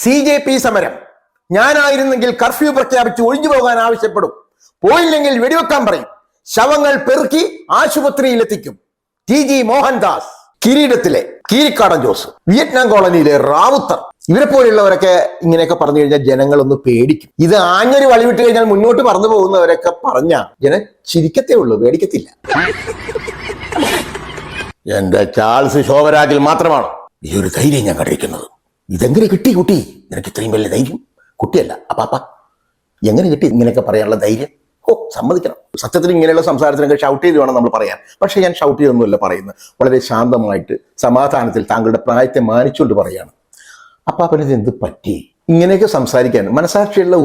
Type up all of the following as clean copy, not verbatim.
CJP സമരം. ഞാനായിരുന്നെങ്കിൽ curfew പ്രഖ്യാപിച്ച് ഒഴിഞ്ഞു പോകാൻ ആവശ്യപ്പെടും. പോയില്ലെങ്കിൽ വെടിവെക്കാൻ പറയും. ശവങ്ങൾ പെറുക്കി ആശുപത്രിയിലെത്തിക്കും. TG മോഹൻദാസ്. കിരീടത്തിലെ കീരിക്കാടൻ ജോസ്, വിയറ്റ്നാം കോളനിയിലെ റാവുത്തർ, ഇവരെ പോലുള്ളവരൊക്കെ ഇങ്ങനെയൊക്കെ പറഞ്ഞു കഴിഞ്ഞാൽ ജനങ്ങളൊന്ന് പേടിക്കും. ഇത് ആഞ്ഞൊരു വഴിവിട്ട് കഴിഞ്ഞാൽ മുന്നോട്ട് പറന്നു പോകുന്നവരൊക്കെ പറഞ്ഞ ചിരിക്കത്തേ ഉള്ളൂ, പേടിക്കത്തില്ല. എന്റെ ചാൾസ് ശോഭരാജിൽ മാത്രമാണ് ഈ ഒരു ധൈര്യം ഞാൻ കണ്ടിരിക്കുന്നത്. ഇതെങ്ങനെ കിട്ടി കുട്ടി? നിനക്ക് ഇത്രയും വലിയ ധൈര്യം? കുട്ടിയല്ല അപ്പാപ്പ, എങ്ങനെ കിട്ടി ഇങ്ങനെയൊക്കെ പറയാനുള്ള ധൈര്യം? സമ്മതിക്കണം. സത്യത്തിൽ ഇങ്ങനെയുള്ള സംസാരത്തിനൊക്കെ ഷൗട്ട് ചെയ്ത് വേണം നമ്മൾ പറയാൻ. പക്ഷെ ഞാൻ ഷൗട്ട് ചെയ്തൊന്നുമല്ല പറയുന്നത്. വളരെ ശാന്തമായിട്ട് സമാധാനത്തിൽ താങ്കളുടെ പ്രായത്തെ മാനിച്ചുകൊണ്ട് പറയാണ്. അപ്പാപ്പനത് എന്ത് പറ്റി? ഇങ്ങനെയൊക്കെ സംസാരിക്കാൻ മനസാക്ഷിയുള്ള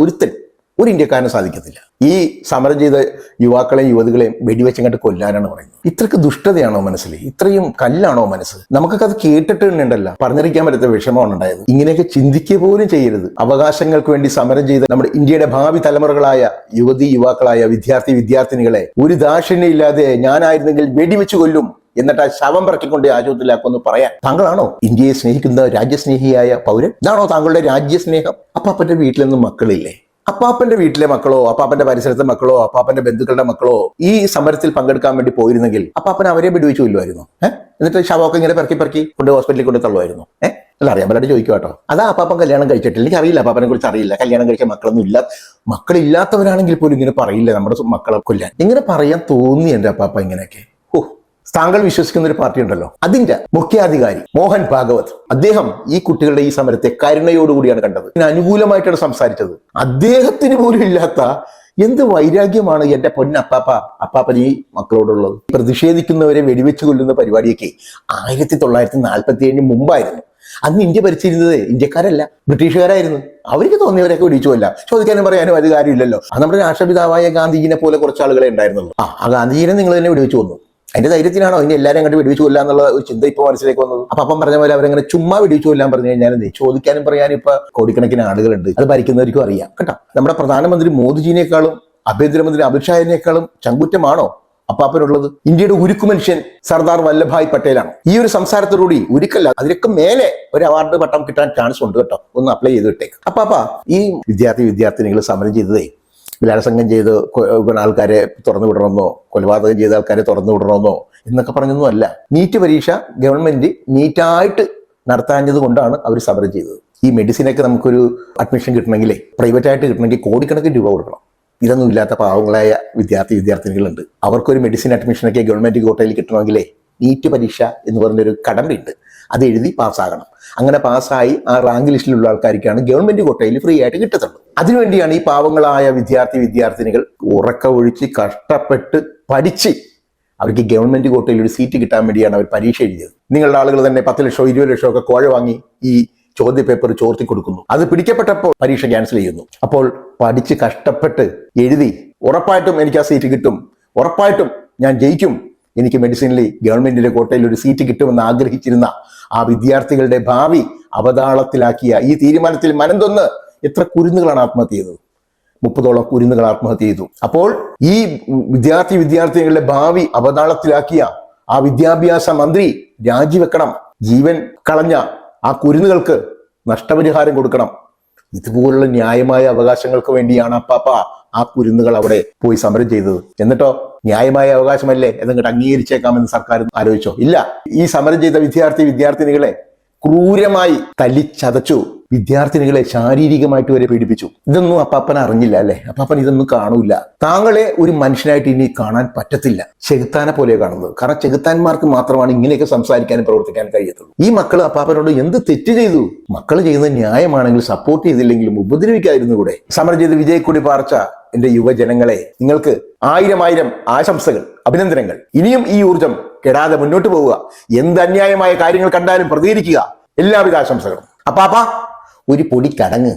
ഒരു ഇന്ത്യക്കാരന് സാധിക്കത്തില്ല. ഈ സമരം ചെയ്ത യുവാക്കളെയും യുവതികളെയും വെടിവെച്ചങ്ങോട്ട് കൊല്ലാനാണ് പറയുന്നത്. ഇത്രക്ക് ദുഷ്ടതയാണോ മനസ്സിൽ? ഇത്രയും കല്ലാണോ മനസ്സ്? നമുക്കൊക്കെ അത് കേട്ടിട്ട് ഉണ്ടല്ല, പറഞ്ഞിരിക്കാൻ പറ്റാത്ത വിഷമമാണ് ഉണ്ടായത്. ഇങ്ങനെയൊക്കെ ചിന്തിക്കുക പോലും ചെയ്യരുത്. അവകാശങ്ങൾക്ക് വേണ്ടി സമരം ചെയ്ത നമ്മുടെ ഇന്ത്യയുടെ ഭാവി തലമുറകളായ യുവാക്കളായ വിദ്യാർത്ഥിനികളെ ഒരു ദാക്ഷിണ്യമില്ലാതെ ഞാനായിരുന്നെങ്കിൽ വെടിവെച്ച് കൊല്ലും, എന്നിട്ട് ആ ശവം പറക്കിക്കൊണ്ട് ആശുപത്രിയിലാക്കുമെന്ന് പറയാൻ താങ്കളാണോ ഇന്ത്യയെ സ്നേഹിക്കുന്ന രാജ്യസ്നേഹിയായ പൗരൻ? ഇതാണോ താങ്കളുടെ രാജ്യസ്നേഹം? അപ്പാപ്പന്റെ വീട്ടിലൊന്നും മക്കളില്ലേ? അപ്പാപ്പന്റെ വീട്ടിലെ മക്കളോ അപ്പാപ്പന്റെ പരിസരത്തെ മക്കളോ അപ്പാപ്പന്റെ ബന്ധുക്കളുടെ മക്കളോ ഈ സമരത്തിൽ പങ്കെടുക്കാൻ വേണ്ടി പോയിരുന്നെങ്കിൽ അപ്പാപ്പൻ അവരെ വെടിവെച്ചു കൊല്ലുമായിരുന്നു. എന്നിട്ട് ശവമൊക്കെ ഇങ്ങനെ പെറുക്കി കൊണ്ട് ഹോസ്പിറ്റലിൽ കൊണ്ട് തള്ളുമായിരുന്നു. അല്ല, അറിയാൻ പറ്റാണ്ട് ചോദിക്കുക കേട്ടോ. അതാ അപ്പാപ്പൻ കല്യാണം കഴിച്ചിട്ടില്ല, എനിക്ക് അറിയില്ല, അപ്പാപ്പനെ കുറിച്ച് അറിയില്ല. കല്യാണം കഴിച്ച മക്കളൊന്നും ഇല്ല. മക്കളില്ലാത്തവരാണെങ്കിൽ പോലും ഇങ്ങനെ പറയില്ല നമ്മുടെ മക്കളെ കൊല്ലാൻ. ഇങ്ങനെ പറയാൻ തോന്നി എന്റെ അപ്പാപ്പ ഇങ്ങനെയൊക്കെ. താങ്കൾ വിശ്വസിക്കുന്ന ഒരു പാർട്ടി ഉണ്ടല്ലോ, അതിന്റെ മുഖ്യാധികാരി മോഹൻ ഭാഗവത്, അദ്ദേഹം ഈ കുട്ടികളുടെ ഈ സമരത്തെ കരുണയോടുകൂടിയാണ് കണ്ടത്. ഇതിന് അനുകൂലമായിട്ടാണ് സംസാരിച്ചത്. അദ്ദേഹത്തിന് പോലും ഇല്ലാത്ത എന്ത് വൈരാഗ്യമാണ് എന്റെ അപ്പാപ്പൻ ഈ മക്കളോടുള്ളത്. പ്രതിഷേധിക്കുന്നവരെ വെടിവെച്ച് കൊല്ലുന്ന പരിപാടിയൊക്കെ 1947 മുമ്പായിരുന്നു. അന്ന് ഇന്ത്യ ഭരിച്ചിരുന്നത് ഇന്ത്യക്കാരല്ല, ബ്രിട്ടീഷുകാരായിരുന്നു. അവർക്ക് തോന്നിയവരൊക്കെ വെടിവെച്ചു കൊല്ലാം. ചോദിക്കാനും പറയാനും അധികാരമില്ലല്ലോ. അത് നമ്മുടെ രാഷ്ട്രപിതാവായ ഗാന്ധിജിനെ പോലെ കുറച്ച് ആളുകളെ ഉണ്ടായിരുന്നുള്ളൂ. ആ ഗാന്ധിജിനെ നിങ്ങൾ തന്നെ വെടിവെച്ചു കൊന്നു. അതിന്റെ ധൈര്യത്തിനാണോ ഇനി എല്ലാവരും അങ്ങോട്ട് വെടിവെച്ചു കൊല്ലാം എന്നുള്ള ഒരു ചിന്ത ഇപ്പൊ മനസ്സിലേക്ക് വന്നത്? അപ്പം പറഞ്ഞ പോലെ അവരങ്ങനെ ചുമ്മാ വെടിവെച്ചു കൊല്ലാൻ പറഞ്ഞു കഴിഞ്ഞാൽ ചോദിക്കാനും പറയാനും ഇപ്പൊ കോടിക്കണക്കിന് ആളുകളുണ്ട്. അത് ഭരിക്കുന്നവർക്കും അറിയാം കേട്ടോ. നമ്മുടെ പ്രധാനമന്ത്രി മോദിജിനേക്കാളും ആഭ്യന്തരമന്ത്രി അമിത്ഷാജിനേക്കാളും ചങ്കുറ്റമാണോ അപ്പാപ്പനുള്ളത്? ഇന്ത്യയുടെ ഉരുക്കു മനുഷ്യൻ സർദാർ വല്ലഭായ് പട്ടേലാണ്. ഈ ഒരു സംസാരത്തോടുകൂടി ഉരുക്കല്ല, അതിനൊക്കെ മേലെ ഒരു അവാർഡ് പട്ടം കിട്ടാൻ ചാൻസ് ഉണ്ട് കേട്ടോ. ഒന്ന് അപ്ലൈ ചെയ്ത് വിട്ടേക്ക്. അപ്പാപ്പ ഈ വിദ്യാർത്ഥിനികൾ സമരം ചെയ്തതേ ബലാത്സംഗം ചെയ്ത് ആൾക്കാരെ തുറന്നു വിടണമെന്നോ കൊലപാതകം ചെയ്ത ആൾക്കാരെ തുറന്നു വിടണമെന്നോ എന്നൊക്കെ പറഞ്ഞൊന്നും അല്ല. നീറ്റ് പരീക്ഷ ഗവൺമെന്റ് നീറ്റായിട്ട് നടത്താഞ്ഞത് കൊണ്ടാണ് അവർ സമരം ചെയ്തത്. ഈ മെഡിസിനൊക്കെ നമുക്കൊരു അഡ്മിഷൻ കിട്ടണമെങ്കിലേ പ്രൈവറ്റായിട്ട് കിട്ടണമെങ്കിൽ കോടിക്കണക്കിന് രൂപ കൊടുക്കണം. ഇതൊന്നും ഇല്ലാത്ത പാവങ്ങളായ വിദ്യാർത്ഥിനികളുണ്ട്. അവർക്കൊരു മെഡിസിൻ അഡ്മിഷനൊക്കെ ഗവൺമെന്റ് കോട്ടയിൽ കിട്ടണമെങ്കിലേ നീറ്റ് പരീക്ഷ എന്ന് പറഞ്ഞൊരു കടമ്പയുണ്ട്. അത് എഴുതി പാസ്സാകണം. അങ്ങനെ പാസ്സായി ആ റാങ്ക് ലിസ്റ്റിലുള്ള ആൾക്കാർക്കാണ് ഗവൺമെന്റ് കോട്ടയിൽ ഫ്രീ ആയിട്ട് കിട്ടത്തുള്ളൂ. അതിനുവേണ്ടിയാണ് ഈ പാവങ്ങളായ വിദ്യാർത്ഥിനികൾ ഉറക്ക ഒഴിച്ച് കഷ്ടപ്പെട്ട് പഠിച്ച് അവർക്ക് ഗവൺമെന്റ് കോട്ടയിൽ ഒരു സീറ്റ് കിട്ടാൻ വേണ്ടിയാണ് അവർ പരീക്ഷ എഴുതിയത്. നിങ്ങളുടെ ആളുകൾ തന്നെ 10 ലക്ഷമോ 20 ലക്ഷമോ ഒക്കെ കോഴ വാങ്ങി ഈ ചോദ്യ പേപ്പർ ചോർത്തി കൊടുക്കുന്നു. അത് പിടിക്കപ്പെട്ടപ്പോൾ പരീക്ഷ ക്യാൻസൽ ചെയ്യുന്നു. അപ്പോൾ പഠിച്ച് കഷ്ടപ്പെട്ട് എഴുതി ഉറപ്പായിട്ടും എനിക്ക് ആ സീറ്റ് കിട്ടും, ഉറപ്പായിട്ടും ഞാൻ ജയിക്കും, എനിക്ക് മെഡിസിനിൽ ഗവൺമെന്റിന്റെ കോട്ടയിൽ ഒരു സീറ്റ് കിട്ടുമെന്ന് ആഗ്രഹിച്ചിരുന്ന ആ വിദ്യാർത്ഥികളുടെ ഭാവി അവതാളത്തിലാക്കിയ ഈ തീരുമാനത്തിൽ മനംതൊന്ന് എത്ര കുരുന്നുകളാണ് ആത്മഹത്യ ചെയ്തത്? 30ഓളം കുരുന്നുകൾ ആത്മഹത്യ ചെയ്തു. അപ്പോൾ ഈ വിദ്യാർത്ഥിനികളുടെ ഭാവി അവതാളത്തിലാക്കിയ ആ വിദ്യാഭ്യാസ മന്ത്രി രാജിവെക്കണം. ജീവൻ കളഞ്ഞ ആ കുരുന്നുകൾക്ക് നഷ്ടപരിഹാരം കൊടുക്കണം. ഇതുപോലുള്ള ന്യായമായ അവകാശങ്ങൾക്ക് വേണ്ടിയാണ് അപ്പാപ്പ ആ കുരുന്നുകൾ അവിടെ പോയി സമരം ചെയ്തത്. എന്നിട്ടോ ന്യായമായ അവകാശമല്ലേ എന്നങ്ങോട്ട് അംഗീകരിച്ചേക്കാമെന്ന് സർക്കാർ ആലോചിച്ചോ? ഇല്ല. ഈ സമരം ചെയ്ത വിദ്യാർത്ഥിനികളെ ക്രൂരമായി തല്ലിച്ചതച്ചു. വിദ്യാർത്ഥിനികളെ ശാരീരികമായിട്ട് വരെ പീഡിപ്പിച്ചു. ഇതൊന്നും അപ്പാപ്പൻ അറിഞ്ഞില്ല അല്ലെ? അപ്പാപ്പൻ ഇതൊന്നും കാണൂല. താങ്കളെ ഒരു മനുഷ്യനായിട്ട് ഇനി കാണാൻ പറ്റത്തില്ല. ചെകുത്താനെ പോലെ കാണുന്നത്. കാരണം ചെകുത്താന്മാർക്ക് മാത്രമാണ് ഇങ്ങനെയൊക്കെ സംസാരിക്കാനും പ്രവർത്തിക്കാനും കഴിയത്തുള്ളൂ. ഈ മക്കൾ അപ്പാപ്പനോട് എന്ത് തെറ്റ് ചെയ്തു? മക്കൾ ചെയ്യുന്നത് ന്യായമാണെങ്കിൽ സപ്പോർട്ട് ചെയ്തില്ലെങ്കിലും ഉപദ്രവിക്കാതിരുന്നു കൂടെ? സമരം ചെയ്ത് വിജയക്കൊടി പാർച്ച എന്റെ യുവജനങ്ങളെ, നിങ്ങൾക്ക് 1000 ആശംസകൾ, അഭിനന്ദനങ്ങൾ. ഇനിയും ഈ ഊർജം കെടാതെ മുന്നോട്ട് പോവുക. എന്ത് അന്യായമായ കാര്യങ്ങൾ കണ്ടാലും പ്രതികരിക്കുക. എല്ലാവിധ ആശംസകളും. അപ്പാപ്പ ഒരു പൊടി കടങ്ങ്.